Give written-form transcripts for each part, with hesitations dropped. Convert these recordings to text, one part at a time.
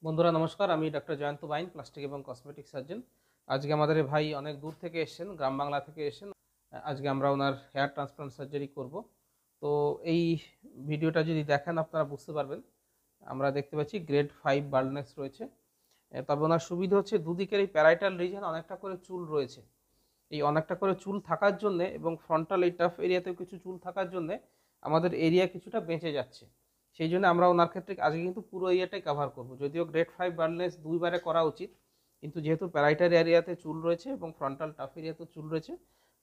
বন্ধুরা নমস্কার, আমি ডক্টর জয়ন্ত বাইন, প্লাস্টিক এবং কসমেটিক সার্জন। আজকে আমাদের এই ভাই অনেক দূর থেকে এসেছেন, গ্রাম বাংলা থেকে এসেছেন। আজকে আমরা ওনার হেয়ার ট্রান্সপ্লান্ট সার্জারি করব। তো এই ভিডিওটা যদি দেখেন আপনারা বুঝতে পারবেন। আমরা দেখতে পাচ্ছি গ্রেড 5 বাল্ডনেস রয়েছে। তবে ওনার সুবিধা হচ্ছে দুদিকের এই প্যারাইটাল রিজন অনেকটা করে চুল রয়েছে। এই অনেকটা করে চুল থাকার জন্য এবং ফ্রন্টাল এই টাফ এরিয়াতেও কিছু চুল থাকার জন্য আমাদের এরিয়া কিছুটা বেঁচে যাচ্ছে। সেই জন্য আমরা ওনার ক্ষেত্রে আজকে কিন্তু পুরো এরিয়াটাই কভার করব। যদিও গ্রেড 5 বার্নলেস দুইবারে করা উচিত, কিন্তু যেহেতু প্যারাইটাল এরিয়াতে চুল রয়েছে এবং ফ্রন্টাল টাফ এরিয়াতেও চুল রয়েছে,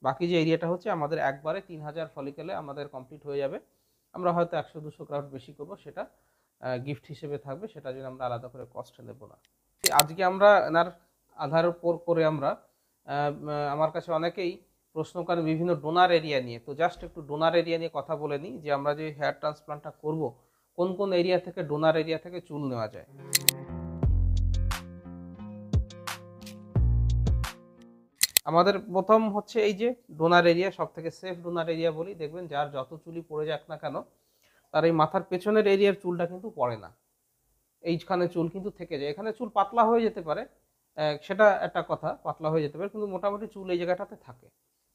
বাকি যে এরিয়াটা হচ্ছে আমাদের একবারে 3000 ফলিকেলে আমাদের কমপ্লিট হয়ে যাবে। আমরা হয়তো 100-200 গ্রাফট বেশি করব, সেটা গিফট হিসেবে থাকবে, সেটা জন্য আমরা আলাদা করে কষ্ট নেব না। আজকে আমরা এনার আধার উপর করে আমরা আমার কাছে অনেকেই প্রশ্ন করেন বিভিন্ন ডোনার এরিয়া নিয়ে। তো জাস্ট একটু ডোনার এরিয়া নিয়ে কথা বলে নিই যে আমরা যে হেয়ার ট্রান্সপ্লান্টটা করব, কোন কোন এরিয়া থেকে ডোনার এরিয়া থেকে চুল নেওয়া যায়। আমাদের প্রথম হচ্ছে এই যে ডোনার এরিয়া, সব থেকে সেফ ডোনার এরিয়া বলি। দেখবেন যার যত চুলই পড়ে যাক না কেন, তার এই মাথার পেছনের এরিয়ার চুলটা কিন্তু পড়ে না, এইখানে চুল কিন্তু থেকে যায়। এখানে চুল পাতলা হয়ে যেতে পারে, সেটা একটা কথা, পাতলা হয়ে যেতে পারে, কিন্তু মোটামুটি চুল এই জায়গাটাতে থাকে।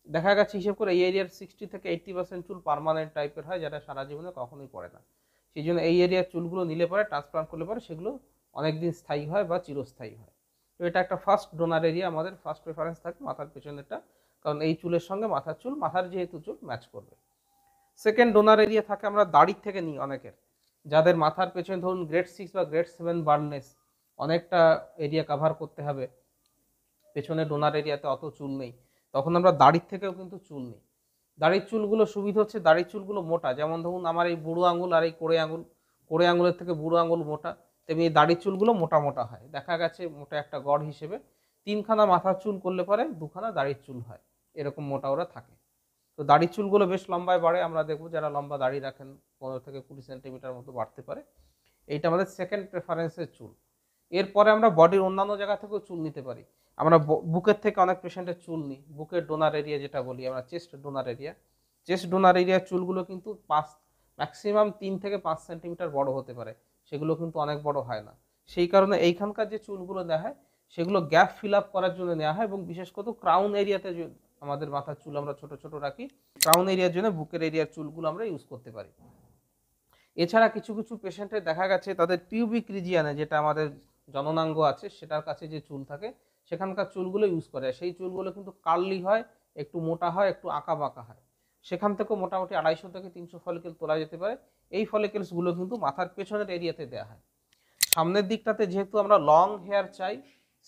দেখা গেছে হিসেব করে এই এরিয়ার 60 থেকে 80% চুল পার্মানেন্ট টাইপের হয়, যেটা সারা জীবনে কখনোই পড়ে না। সেই জন্য এই এরিয়ার চুলগুলো নিলে পরে, ট্রান্সপ্লান্ট করলে পরে সেগুলো অনেকদিন স্থায়ী হয় বা চিরস্থায়ী হয়। তো এটা একটা ফার্স্ট ডোনার এরিয়া, আমাদের ফার্স্ট প্রেফারেন্স থাকে মাথার পেছনেরটা, কারণ এই চুলের সঙ্গে মাথার চুল, মাথার যেহেতু চুল ম্যাচ করবে। সেকেন্ড ডোনার এরিয়া থাকে আমরা দাড়ির থেকে নিই অনেকের, যাদের মাথার পেছনে ধরুন গ্রেড 6 বা গ্রেড 7 বার্ননেস, অনেকটা এরিয়া কভার করতে হবে, পেছনে ডোনার এরিয়াতে অত চুল নেই, তখন আমরা দাড়ির থেকেও কিন্তু চুল নিই। দাড়ির চুলগুলো সুবিধা হচ্ছে দাড়ির চুলগুলো মোটা, যেমন ধরুন আমার এই বুড়ো আঙুল আর এই কোড়ে আঙুলের থেকে বুড়ো আঙুল মোটা, তেমনি এই দাড়ির চুলগুলো মোটা মোটা হয়। দেখা গেছে মোটা একটা গড় হিসেবে 3খানা মাথার চুল করলে পরে 2খানা দাড়ির চুল হয়, এরকম মোটা ওরা থাকে। তো দাড়ির চুলগুলো বেশ লম্বায় বাড়ে, আমরা দেখবো যারা লম্বা দাড়ি রাখেন 15 থেকে 20 সেন্টিমিটার মতো বাড়তে পারে। এইটা আমাদের সেকেন্ড প্রেফারেন্সের চুল। এরপরে আমরা বডির অন্যান্য জায়গা থেকেও চুল নিতে পারি। আমরা বুকের থেকে অনেক পেশেন্টের চুল নিই, বুকের ডোনার এরিয়া যেটা বলি আমরা, chest donor area. Chest donor এরিয়ার চুলগুলো কিন্তু ম্যাক্সিমাম 3 থেকে 5 সেন্টিমিটার বড় হতে পারে, সেগুলো কিন্তু অনেক বড় হয় না। সেই কারণে এইখানকার যে চুলগুলো নেওয়া হয় সেগুলো গ্যাপ ফিল আপ করার জন্য নেওয়া হয়, এবং বিশেষ করে ক্রাউন এরিয়াতে আমাদের মাথার চুল আমরা ছোট ছোট রাখি, ক্রাউন এরিয়ার জন্য বুকের এরিয়ার চুলগুলো আমরা ইউজ করতে পারি। এছাড়া কিছু কিছু পেশেন্টের দেখা গেছে তাদের পিউবিক রিজিয়ানে, যেটা আমাদের জননাঙ্গ আছে সেটার কাছে যে চুল থাকে, সেখানকার চুলগুলো ইউজ করে। সেই চুলগুলো কিন্তু কার্লি হয়, একটু মোটা হয়, একটু আঁকা বাঁকা হয়। সেখান থেকেও মোটামুটি 250 থেকে 300 ফলিকেল তোলা যেতে পারে। এই ফলিকেলসগুলো কিন্তু মাথার পেছনের এরিয়াতে দেওয়া হয়। সামনের দিকটাতে যেহেতু আমরা লং হেয়ার চাই,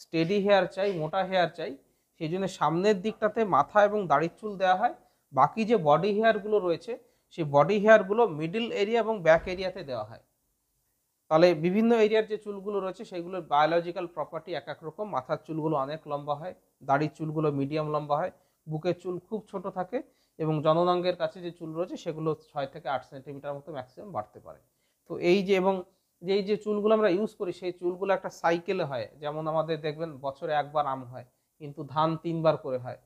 স্টেডি হেয়ার চাই, মোটা হেয়ার চাই, সেই জন্য সামনের দিকটাতে মাথা এবং দাড়ির চুল দেওয়া হয়। বাকি যে বডি হেয়ারগুলো রয়েছে, সেই বডি হেয়ারগুলো মিডল এরিয়া এবং ব্যাক এরিয়াতে দেওয়া হয়। তাহলে বিভিন্ন এরিয়ার যে চুলগুলো রয়েছে সেগুলোর বায়োলজিক্যাল প্রপার্টি এক এক রকম। মাথার চুলগুলো অনেক লম্বা হয়, দাড়ির চুলগুলো মিডিয়াম লম্বা হয়, বুকের চুল খুব ছোট থাকে, এবং জননাঙ্গের কাছে যে চুল রয়েছে সেগুলো 6 থেকে 8 সেন্টিমিটার মতো ম্যাক্সিমাম বাড়তে পারে। তো এই যে, এবং এই যে চুলগুলো আমরা ইউজ করি সেই চুলগুলো একটা সাইকেলে হয়। যেমন আমাদের দেখবেন বছরে একবার আম হয়, কিন্তু ধান 3বার করে হয়।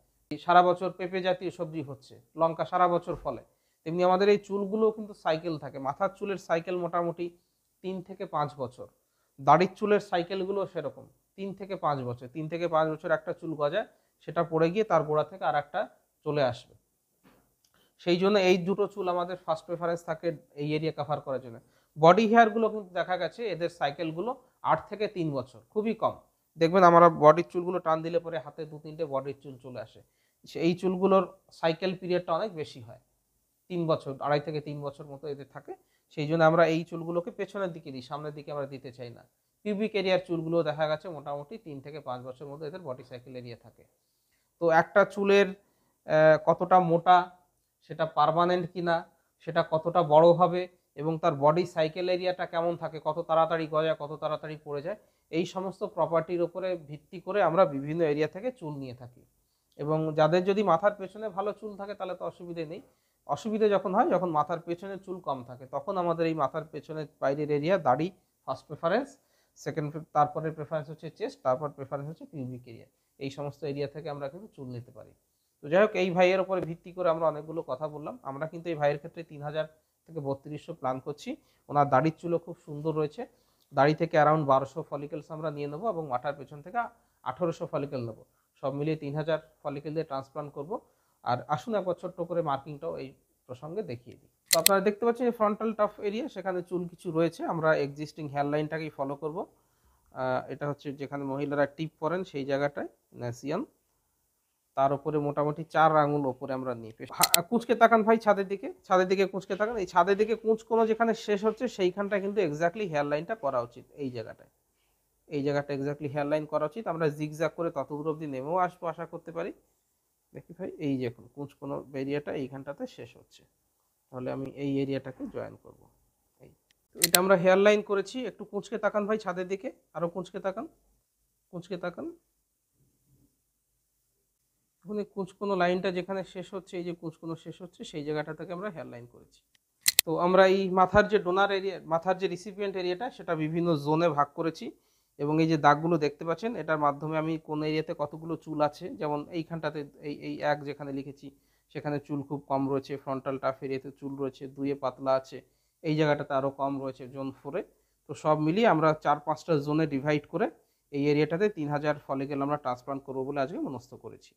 সারা বছর পেঁপে জাতীয় সবজি হচ্ছে, লঙ্কা সারা বছর ফলে, তেমনি আমাদের এই চুলগুলো কিন্তু সাইকেল থাকে। মাথার চুলের সাইকেল মোটামুটি 3 থেকে 5 বছর, দাড়ির চুলের সাইকেলগুলো সেরকম 3 থেকে 5 বছর। 3 থেকে 5 বছর একটা চুল গজায়, সেটা পড়ে গিয়ে তার গোড়া থেকে আর একটা চলে আসবে। সেই জন্য এই দুটো চুল আমাদের ফার্স্ট প্রেফারেন্স থাকে এই এরিয়া কভার করার জন্য। বডি হেয়ারগুলো কিন্তু দেখা গেছে এদের সাইকেলগুলো 8 থেকে 3 বছর, খুবই কম। দেখবেন আমরা বডির চুলগুলো টান দিলে পরে হাতে 2-3টে বডির চুল চলে আসে, এই চুলগুলোর সাইকেল পিরিয়ডটা অনেক বেশি হয়, 3 বছর, 2.5 থেকে 3 বছর মতো এদের থাকে। সেই জন্য আমরা এই চুলগুলোকে পেছনের দিকে দিই, সামনের দিকে আমরা দিতে চাই না। পিউবিক এরিয়ার চুলগুলো দেখা গেছে মোটামুটি 3 থেকে 5 বছর মতো এদের বডি সাইকেল এরিয়া থাকে। তো একটা চুলের কতটা মোটা, সেটা পার্মানেন্ট কিনা, সেটা কতটা বড় হবে, এবং তার বডি সাইকেল এরিয়াটা কেমন থাকে, কত তাড়াতাড়ি গজায়, কত তাড়াতাড়ি পড়ে যায়, এই সমস্ত প্রপার্টির উপরে ভিত্তি করে আমরা বিভিন্ন এরিয়া থেকে চুল নিয়ে থাকি। এবং যাদের যদি মাথার পেছনে ভালো চুল থাকে তাহলে তো অসুবিধে নেই। অসুবিধা যখন হয়, যখন মাথার পেছনে চুল কম থাকে, তখন আমাদের এই মাথার পেছনের বাইরের এরিয়া, দাড়ি ফার্স্ট প্রেফারেন্স, সেকেন্ড, তারপরে প্রেফারেন্স হচ্ছে চেস্ট, তারপর প্রেফারেন্স হচ্ছে পিউবিক এরিয়া। এই সমস্ত এরিয়া থেকে আমরা কিন্তু চুল নিতে পারি। তো যাই হোক, এই ভাইয়ের উপরে ভিত্তি করে আমরা অনেকগুলো কথা বললাম। আমরা কিন্তু এই ভাইয়ের ক্ষেত্রে 3000 থেকে 3200 প্ল্যান করছি। ওনার দাড়ির চুলও খুব সুন্দর রয়েছে, দাড়ি থেকে অ্যারাউন্ড 1200 ফলিকেলস আমরা নিয়ে নেবো এবং মাথার পেছন থেকে 1800 ফলিকেল নেবো, সব মিলিয়ে 3000 ফলিকেল দিয়ে ট্রান্সপ্লান্ট করব। আর আসুন একবার ছোট্ট করে মার্কিংটাও এই প্রসঙ্গে দেখিয়ে দিই। তো আপনারা দেখতে পাচ্ছেন এই ফ্রন্টাল টাফ এরিয়া, সেখানে চুল কিছু রয়েছে, আমরা এক্সিস্টিং হেয়ার লাইনটাকেই ফলো করব। এটা হচ্ছে যেখানে মহিলারা টিপ পরেন সেই জায়গাটায় ন্যাসিয়ান, তার উপরে মোটামুটি 4 আঙুল ওপরে আমরা নিই। কুঁচকে তাকান ভাই ছাদের দিকে, ছাদের দিকে কুঁচকে তাকান। এই ছাদের দিকে কুঁচকোনো যেখানে শেষ হচ্ছে সেইখানটা কিন্তু এক্স্যাক্টলি হেয়ার লাইনটা করা উচিত। এই জায়গাটায়, এই জায়গাটা এক্স্যাক্টলি হেয়ার লাইন করা উচিত। আমরা জিগজ্যাগ করে তত দূর অবধি নেমেও আসবো আশা করতে পারি। দেখি ভাই এই যে কুঁচকোনো এরিয়াটা এইখানটাতে শেষ হচ্ছে, তাহলে আমি এই এরিয়াটাকে জয়েন করব। এই তো এটা আমরা হেয়ার লাইন করেছি। একটু কুঁচকে তাকান ভাই ছাদের দিকে, আরো কুঁচকে তাকান, কুঁচকে তাকান। এখন এই কুঁচকোনো লাইনটা যেখানে শেষ হচ্ছে, এই যে কুঁচকোনো শেষ হচ্ছে সেই জায়গাটা থেকে আমরা হেয়ার লাইন করেছি। তো আমরা এই মাথার যে ডোনার এরিয়া, মাথার যে রিসিপিয়েন্ট এরিয়াটা, সেটা বিভিন্ন জোনে ভাগ করেছি এবং এই যে দাগগুলো দেখতে পাচ্ছেন এটার মাধ্যমে আমি কোন এরিয়াতে কতগুলো চুল আছে, যেমন এইখানটাতে এই এই এক যেখানে লিখেছি সেখানে চুল খুব কম রয়েছে, ফ্রন্টাল টাফ এরিয়াতে চুল রয়েছে, 2 পাতলা আছে, এই জায়গাটাতে আরও কম রয়েছে জোন 4-এ। তো সব মিলিয়ে আমরা 4-5টা জোনে ডিভাইড করে এই এরিয়াটাতে 3000 ফলিকেল আমরা ট্রান্সপ্লান্ট করবো বলে আজকে মনস্থ করেছি।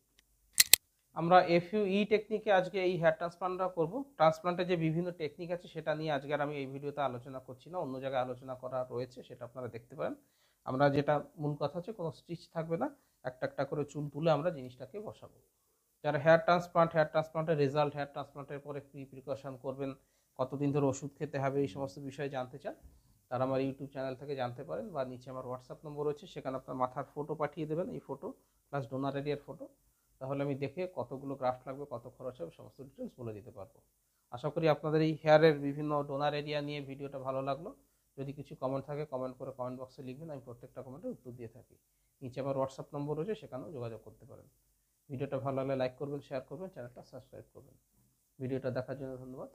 আমরা এফইউ টেকনিকে আজকে এই হেয়ার ট্রান্সপ্লান্টটা করব। ট্রান্সপ্লান্টের যে বিভিন্ন টেকনিক আছে সেটা নিয়ে আজকে আর আমি এই ভিডিওতে আলোচনা করছি না, অন্য জায়গায় আলোচনা করা রয়েছে, সেটা আপনারা দেখতে পারেন। আমরা যেটা মূল কথা হচ্ছে কোনো স্টিচ থাকবে না, একটা একটা করে চুল তুলে আমরা জিনিসটাকে বসাবো। যারা হেয়ার ট্রান্সপ্লান্টের রেজাল্ট, হেয়ার ট্রান্সপ্লান্টের পরে কী প্রিকশন করবেন, কতদিন ধরে ওষুধ খেতে হবে, এই সমস্ত বিষয়ে জানতে চান, তারা আমার ইউটিউব চ্যানেল থেকে জানতে পারেন, বা নিচে আমার হোয়াটসঅ্যাপ নম্বর রয়েছে, সেখানে আপনার মাথার ফটো পাঠিয়ে দেবেন, এই ফটো প্লাস ডোনার এরিয়ার ফটো, তাহলে আমি দেখে কতগুলো গ্রাফট লাগবে, কত খরচ হবে, সমস্ত ডিটেলস বলে দিতে পারবো। আশা করি আপনাদের এই হেয়ারের বিভিন্ন ডোনার এরিয়া নিয়ে ভিডিওটা ভালো লাগলো। যদি কিছু কমেন্ট থাকে কমেন্ট করে কমেন্ট বক্সে লিখবেন, আমি প্রত্যেকটা কমেন্টের উত্তর দিয়ে থাকি। নিচে আমার হোয়াটসঅ্যাপ নম্বর রয়েছে, সেখানেও যোগাযোগ করতে পারেন। ভিডিওটা ভালো লাগলে লাইক করবেন, শেয়ার করবেন, চ্যানেলটা সাবস্ক্রাইব করবেন। ভিডিওটা দেখার জন্য ধন্যবাদ।